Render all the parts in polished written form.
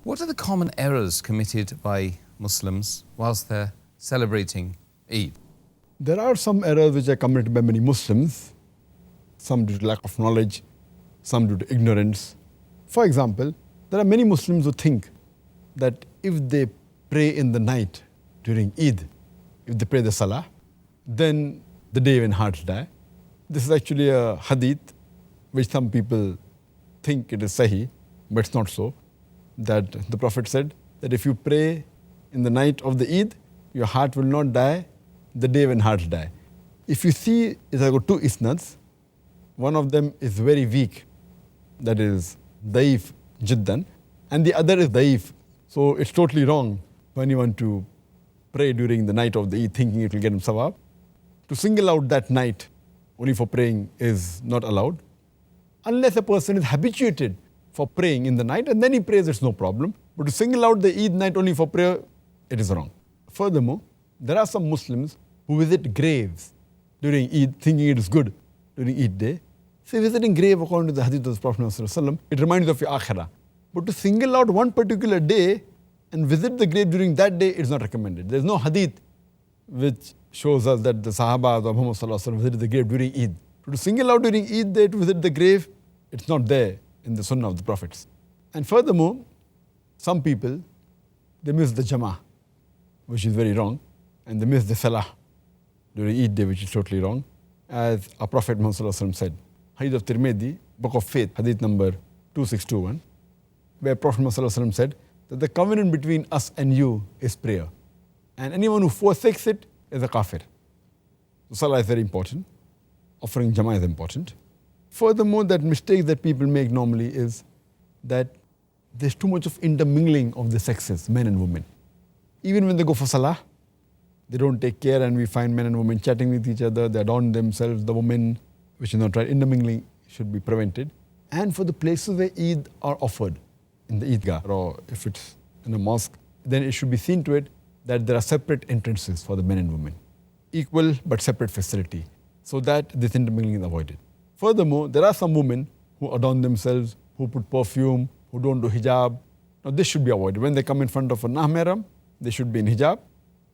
What are the common errors committed by Muslims whilst they're celebrating Eid? There are some errors which are committed by many Muslims, some due to lack of knowledge, some due to ignorance. For example, there are many Muslims who think that if they pray in the night during Eid, if they pray the Salah, then the day when hearts die. This is actually a hadith which some people think it is Sahih, but it's not so. That the Prophet said that if you pray in the night of the Eid, your heart will not die the day when hearts die. If you see, I got two isnads. One of them is very weak, that is daif jiddan, and the other is daif. So it's totally wrong for anyone to pray during the night of the Eid thinking it will get him sawab. To single out that night only for praying is not allowed. Unless a person is habituated for praying in the night and then he prays, it's no problem. But to single out the Eid night only for prayer, it is wrong. Furthermore, there are some Muslims who visit graves during Eid thinking it is good during Eid day. Say visiting grave according to the hadith of the Prophet ﷺ, it reminds you of your akhirah. But to single out one particular day and visit the grave during that day is not recommended. There is no hadith which shows us that the Sahaba of Muhammad ﷺ visited the grave during Eid. To single out during Eid day to visit the grave, it's not there in the Sunnah of the Prophets. And furthermore, some people, they miss the Jama'ah, which is very wrong, and they miss the Salah during Eid day, which is totally wrong. As our Prophet Muhammad ﷺ said, Hadith of Tirmidhi, Book of Faith, Hadith number 2621, where Prophet Muhammad ﷺ said that the covenant between us and you is prayer. And anyone who forsakes it is a kafir. So Salah is very important. Offering Jama'ah is important. Furthermore, that mistake that people make normally is that there's too much of intermingling of the sexes, men and women. Even when they go for Salah, they don't take care, and we find men and women chatting with each other, they adorn themselves, the women, which is not right. Intermingling should be prevented. And for the places where Eid are offered, in the Eidgah, or if it's in a mosque, then it should be seen to it that there are separate entrances for the men and women. Equal but separate facility, so that this intermingling is avoided. Furthermore, there are some women who adorn themselves, who put perfume, who don't do hijab. Now this should be avoided. When they come in front of a nahmeram, they should be in hijab,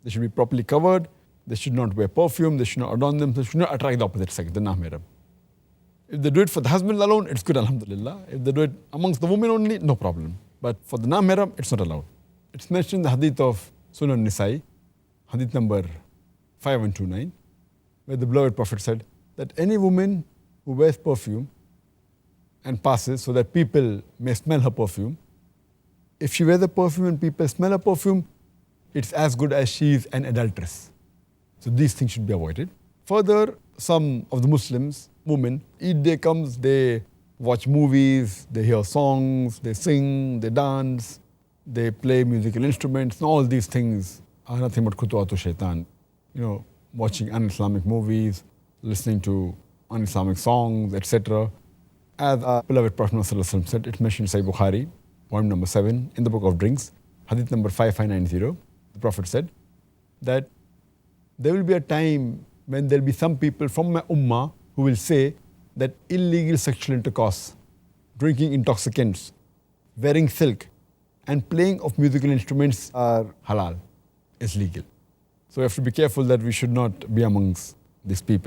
they should be properly covered, they should not wear perfume, they should not adorn themselves, they should not attract the opposite sex, the nahmeram. If they do it for the husband alone, it's good, alhamdulillah. If they do it amongst the women only, no problem. But for the nahmeram, it's not allowed. It's mentioned in the hadith of Sunan Nisa'i, hadith number 5129, where the beloved Prophet said that any woman who wears perfume and passes so that people may smell her perfume, if she wears the perfume and people smell her perfume, it's as good as she is an adulteress. So these things should be avoided. Further, some of the Muslims, women, Eid day comes, they watch movies, they hear songs, they sing, they dance, they play musical instruments, and all these things are nothing but khutuwatu shaitan. Watching un-Islamic movies, listening to un-Islamic songs, etc. As our beloved Prophet ﷺ said, it's mentioned in Sahih Bukhari, point number 7, in the book of drinks, hadith number 5590, the Prophet said that there will be a time when there will be some people from my ummah who will say that illegal sexual intercourse, drinking intoxicants, wearing silk, and playing of musical instruments are halal, is legal. So we have to be careful that we should not be amongst these people.